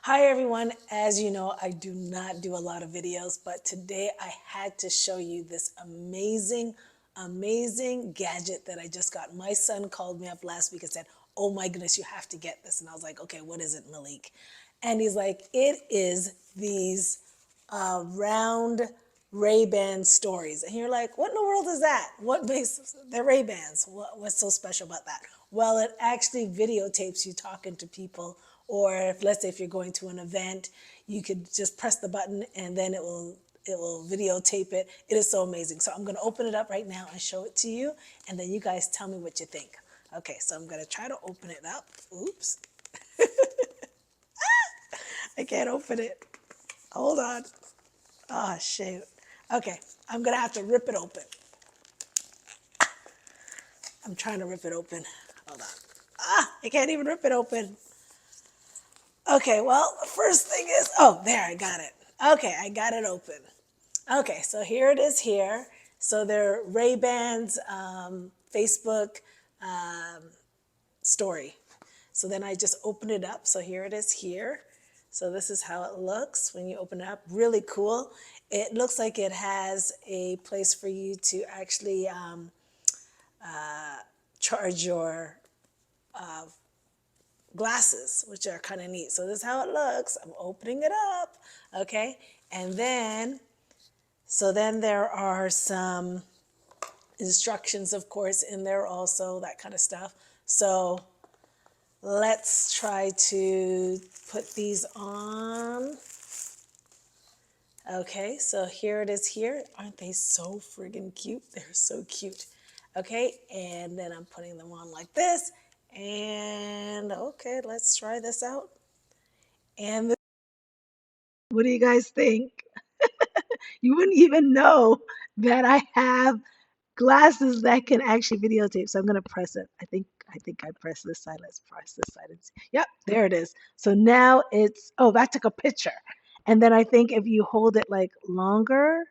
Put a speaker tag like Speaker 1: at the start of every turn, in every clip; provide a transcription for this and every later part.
Speaker 1: Hi everyone. As you know, I do not do a lot of videos, but today I had to show you this amazing gadget that I just got. My son called me up last week and said, "Oh my goodness, you have to get this." And I was like, "Okay, what is it, Malik?" And he's like, "It is these round Ray-Ban stories." And you're like, "What in the world is that? What makes the Ray-Bans? What's so special about that?" Well, it actually videotapes you talking to people, or if, let's say if you're going to an event, you could just press the button and then it will videotape it. It is so amazing. So I'm going to open it up right now and show it to you, and then you guys tell me what you think. Okay, so I'm going to try to open it up. Oops, I can't open it. Hold on. Oh, shoot. Okay, I'm going to have to rip it open. I'm trying to rip it open. Hold on. I can't even rip it open. Okay, well, the first thing is, oh, there, I got it. Okay, I got it open. Okay, so here it is here. So they're Ray-Bans Facebook story. So then I just open it up. So here it is here. So this is how it looks when you open it up. Really cool. It looks like it has a place for you to actually charge your glasses, which are kind of neat. So this is how it looks. I'm opening it up. Okay, and then there are some instructions, of course, in there also, that kind of stuff. So let's try to put these on. Okay, so here it is here. Aren't they so friggin' cute? They're so cute. Okay, and then I'm putting them on like this. And okay, let's try this out. And what do you guys think? You wouldn't even know that I have glasses that can actually videotape. So I'm gonna press it. I think I pressed this side. Let's press this side and see. Yep, there it is. So now it's, oh, that took a picture. And then I think if you hold it like longer,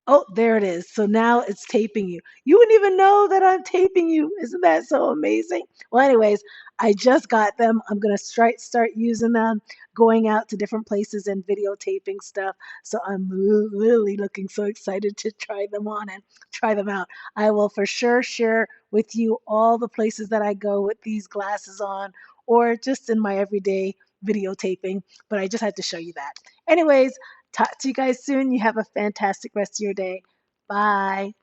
Speaker 1: oh, there it is. So now it's taping you. You wouldn't even know that I'm taping you. Isn't that so amazing? Well, anyways, I just got them. I'm going to start using them, going out to different places and videotaping stuff. So I'm really looking so excited to try them on and try them out. I will for sure share with you all the places that I go with these glasses on, or just in my everyday videotaping. But I just had to show you that. Anyways, talk to you guys soon. You have a fantastic rest of your day. Bye.